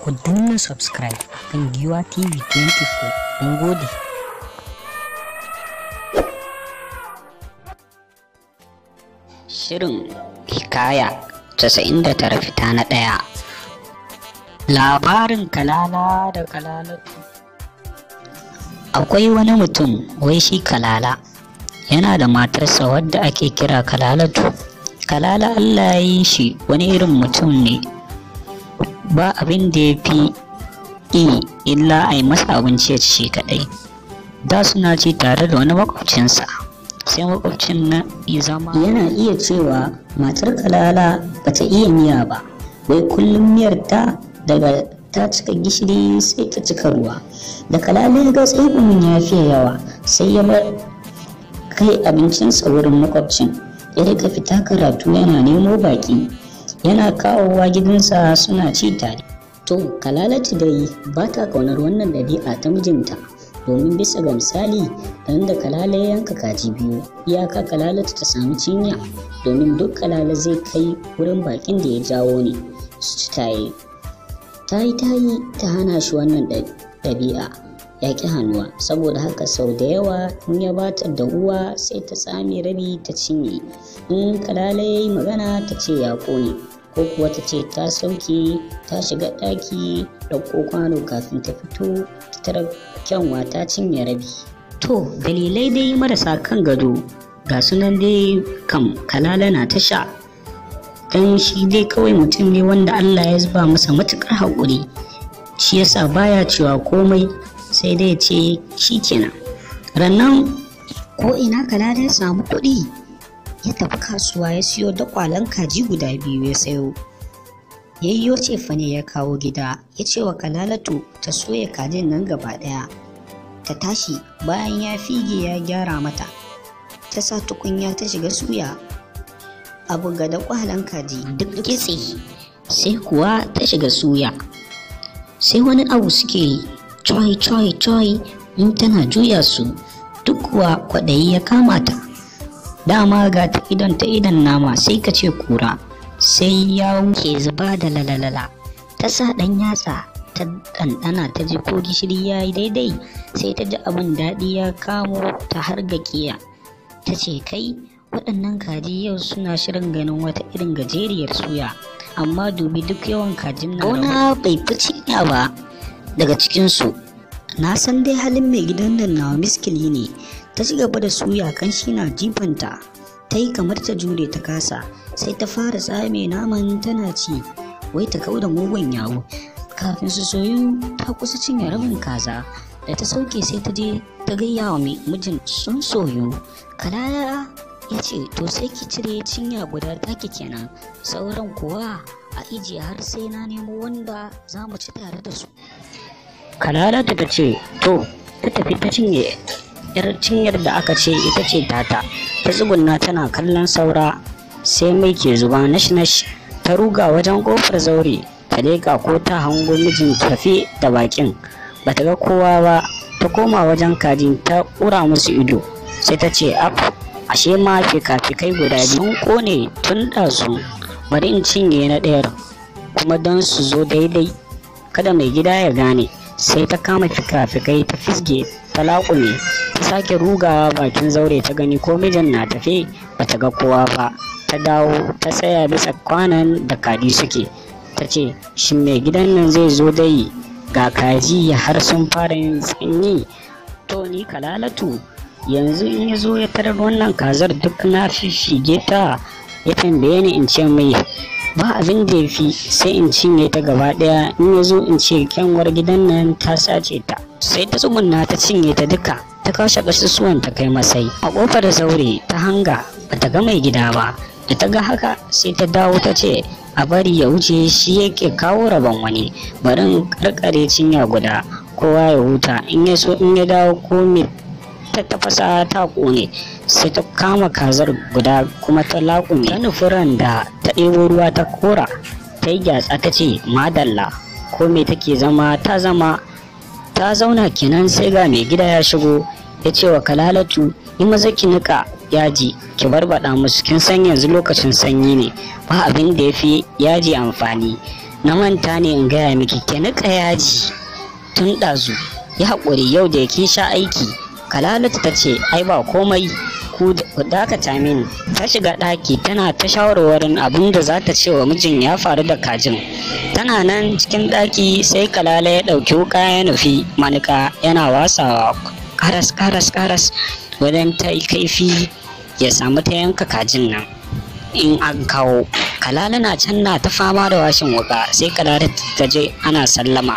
ku danna subscribe kan Giwa TV 24. Mun gode. Shirin Hikaya 99 fita na ɗaya. Labarin Kalala da Kalalatu. Akwai wani mutum wai shi Kalala, yana da matarsa wadda ake kira Kalalatu. Kalala Allah ya yi shi wani irin mutum ne, ba abin da ya fi yi illa a yi masa abinci ya ci kaɗai. Da suna ci tare da wani makwabcinsa, sai makwabcin na ya zama yana iya cewa matar Kalala bata iya miya ba, wai kullum miyar ta daga ta cika gishiri sai ta cika ruwa. Da Kalala ya ga tsegumin ya fiye yawa, sai ya bar kai abincinsa wurin makwabcin, ya rika fita karatu yana nemo baki, yana kawowa gidansa suna ci tare. To Kalalatu dai ba ta kaunar wannan ɗabi'a ta mijinta, domin bisa ga misali dan da Kalala ya yanka kaji biyu, iyaka Kalalatu ta sami cinya, domin duk Kalala zai kai wurin bakin da ya jawo ne su ci taye. Ta yi ta hana shi wannan ɗabi'a, ya ƙi hannuwa, saboda haka sau da yawa in ya bata da uwa sai ta tsame rabi ta cinye. In Kalala ya yi magana ta ce ya ƙone, ko kuwa ta ce ta sauke ta shiga ɗaki ɗauko kwano kafin ta fito ta tara kyanwa ta cinye rabi. To dalilai dai marasa kan gado ga sunan dai kam Kalala na ta sha, dan shi dai kawai mutum ne wanda Allah ya zuba masa matuƙar haƙuri, shi yasa baya cewa komai, sai dai ce shi kenan. Rannan ko ina Kalala ya samu kuɗi, ya tafi kasuwa ya siyo dakwalan kaji guda biyu ya sayo, yayyo cefane ya kawo gida, ya ce wa Kalalatu ta soya kajin nan gaba ɗaya, ta tashi bayan ya fige ya gyara mata, ta sa tukunya ta shiga suya, abu ga dakwalan kaji duk kitse, sai kuwa ta shiga suya, sai wani abu suke coy in tana juya su, duk kuwa kwaɗayi ya kama ta. Dama ga ta idan nama sai ka ce kura, sai ya wuce zuba da lalalala. Ta sa ɗan yatsa ta ɗanɗana ta ji ko gishiri ya yi daidai, sai ta ji abin daɗi ya kamo ta har ga kiya. Ta ce kai waɗannan kaji yau suna shirin ganin wata irin gajeriyar suya, amma dubi duk yawan kajin nan gona bai fi cinya ba daga cikinsu. Na san dai halin mai gidan nan nawa miskili ne. Ta ci gaba da suya kan shi na jifanta, ta yi kamar ta jure ta kasa, sai ta fara tsame naman tana ci, wai ta kauda mugun yawo. Kafin su soyu ta kusa cinye rabin kaza, da ta sauke sai ta je ta gayya wa mijin sun soyu. Kalala ya ce to sai ki cire cinya guda taki kenan, sauran kuwa a ijiye har sai na nemo wanda za mu ci tare da su. Kalala ta ce to, ta tafi ta cinye yar cinyar da aka ce ita ce tata, ta tsugunna tana kallon saura, sai mai ke zuba nash ta ruga wajen kofar zaure ta leka ko ta hango mijin tafi da bakin, bata ga kowa ba. Ta koma wajen kajin ta kura musu ido, sai ta ce ashe ma fikafikai guda biyu sun kone tun ɗazu, bari in cinye na ɗayar kuma don su zo daidai kada mai gida ya gane. Sai ta kama fikafikai ta fisge ta laƙume, ta sake rugawa bakin zaure ta gani ko mijin na tafe, bata ga kowa ba. Ta dawo ta tsaya bisa kwanan da kaji suke, ta ce shin mai gidan nan zai zo dai, ga kaji har sun fara yin tsanyi. To ni Kalalatu yanzu in ya zo ya tarar wannan kazar duk na fifige ta, ya tambaye ni in ce mai ba abin da ya fi sai in cinye ta gaba daya, in ya zo in ce kyanwar gidan nan ta sace ta. Sai ta tsugunna ta cinye ta duka, ta kashe ƙasusuwan ta kai masai. A ƙofar zaure ta hanga bata ga mai gida ba, da ta ga haka sai ta dawo ta ce a bari ya wuce, shi yake kawo rabon wani, bari in karkare cinya guda kowa ya huta, in ya so in ya dawo ko me ta tafasa ta kone. Sai ta kama kazar guda kuma ta laƙume, ta nufi da ta ɗebo ruwa ta kora, ta yi gyatsa ta ce madalla, ko me take zama ta zauna kenan. Sai ga mai gida ya shigo, ya ce wa Kalalatu yi maza ki nika yaji ki barbaɗa musu, kin san yanzu lokacin sanyi ne, ba abin da ya fi yaji amfani. na manta ne in gaya miki ki niƙa yaji tun ɗazu, yi haƙuri yau da kin sha aiki. Kalalatu ta ce ai ba komai, ku dakata mini. Ta shiga ɗaki tana ta shawarwarin abin da za ta ce wa mijin ya faru da kajin. Tana nan cikin ɗaki sai Kalala ya ɗauki wuƙa ya nufi manika yana wasawa karas wajen ta yi kaifi ya samu ta yanka kajin nan in an kawo. Kalala na can na ta fama da washin wuƙa sai Kalala ta je ana sallama.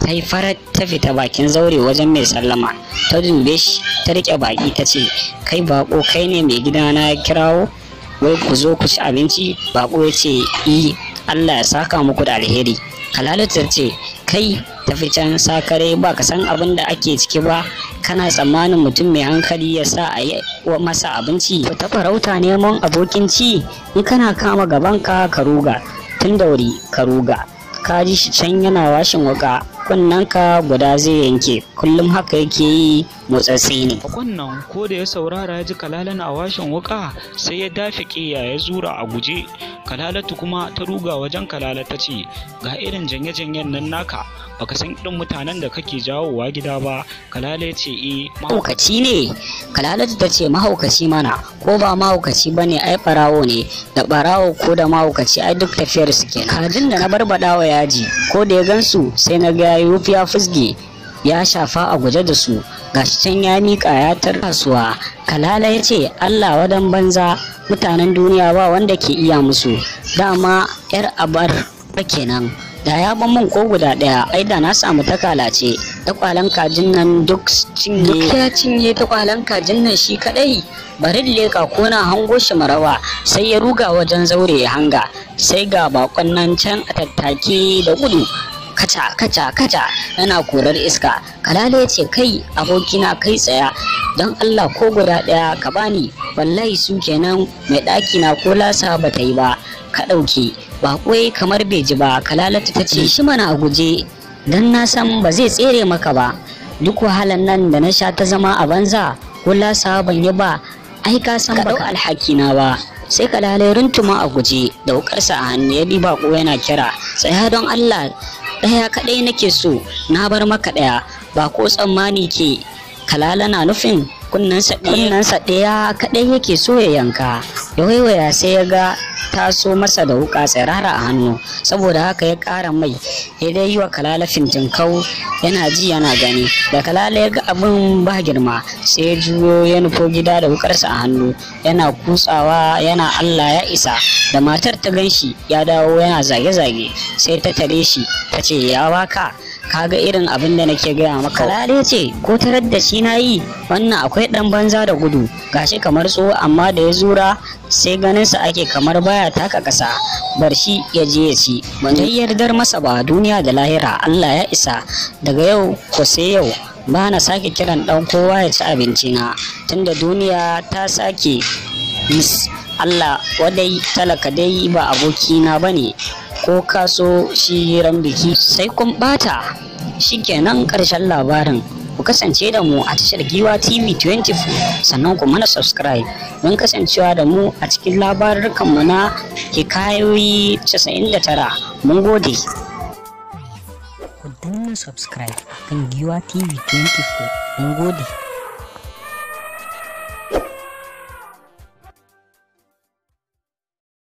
Ta yi farar ta fita bakin zaure wajen mai sallama, ta dube shi ta rike baki ta ce kai bako, kai ne mai gidana ya kirawo wai ku zo ku ci abinci? Bako ya ce Allah ya saka muku da alheri. Kalala ta ce kai tafi can sakare, ba ka san abin da ake ciki ba, kana tsammanin mutum mai hankali ya sa a yi masa abinci? Ta farauta neman abokin ci, in kana kama gabanka ka ruga, tun da wuri ka ruga. Ka ji shi can yana washin wuka, kunnanka guda zai yanke, kullum haka yake yi, motsatsi ne. Wannan ko da ya saurara ya ji Kalala na washin wuka sai ya dafe ƙiya ya zura a guje. Kalalatu kuma ta ruga wajen Kalala ta ce ga irin janye-janyen nan naka, baka san irin mutanen da kake jawowa gida ba. Kalala ya ce mahaukaci ne. Kalalatu ta ce mahaukaci mana, ko ba mahaukaci bane ai barawo ne, da barawo ko da mahaukaci ai duk tafiyar su kenan. Kajin da na barbada wa yaji, ko da ya gansu sai na ga ya fusge ya shafa a guje da su, gashi can ya miƙa ya tarkasuwa. Kalala ya ce Allah wadan banza, mutanen duniya ba wanda ke iya musu, dama yar abar kenan. Da ya ban min ko guda ɗaya ai da na samu ta kalace. Takwalan kajin nan duk ya cinye takwalan kajin nan shi kadai. Bari leka ko na hango shi marawa, sai ya ruga wajen zaure ya hanga, sai ga bakon nan can a tattake da gudu, kaca yana korar iska. Kalala ya ce kai abokina kai tsaya, don Allah ko guda ɗaya ka bani, wallahi su kenan mai ɗaki na ko lasa ba ta yi ba, ka ɗauke. Baƙwai kamar bai ji ba. Kalalatu ta ce shi mana a guje, don na san ba zai tsere maka ba, duk wahalan nan da na sha ta zama a banza, ko lasa ban yi ba, ai ka san ba alhaki na ba. Sai Kalala ya runtuma a guje da wukarsa a hannu ya bi baƙo yana kira tsaya don Allah, ɗaya kaɗai nake so, na bar maka ɗaya. Baƙo tsammani ke Kalala na nufin kunnensa ɗaya kaɗai yake so ya yanka. Ya waiwaya sai ya ga taso masa da wuka tsirara a hannu, saboda haka ya ƙara mai ya dai yi wa Kalala fintinkau, yana ji yana gani. Da Kalala ya ga abin ba girma sai ya juyo ya nufo gida da wukarsa a hannu, yana kutsawa yana Allah ya isa. Da matar ta ganshi ya dawo yana zage-zage sai ta tare shi ta ce ya waka, kaga irin abin da nake gaya maka. Kalala ce ko tarar da shi na yi, wannan akwai dan banza da gudu, gashi kamar tsoho amma da ya zura sai ganinsa ake kamar baya taka kasa. Bar shi ya je ya ci, ban yardar masa ba duniya da lahira, Allah ya isa. Daga yau ko sai yau ba na sake kiran dan kowa ya ci abinci na, tunda duniya ta sake Allah wadai talaka dai ba abokina bane, ko kaso shi ran biki sai kun bata. Shikenan karshen labarin. Ku kasance da mu a tashar Giwa TV 24, sannan ku mana subscribe don kasancewa da mu a cikin labarukan mu na Hikayoyi 99. Mun gode. Ku danna subscribe kan Giwa TV 24. Mun gode.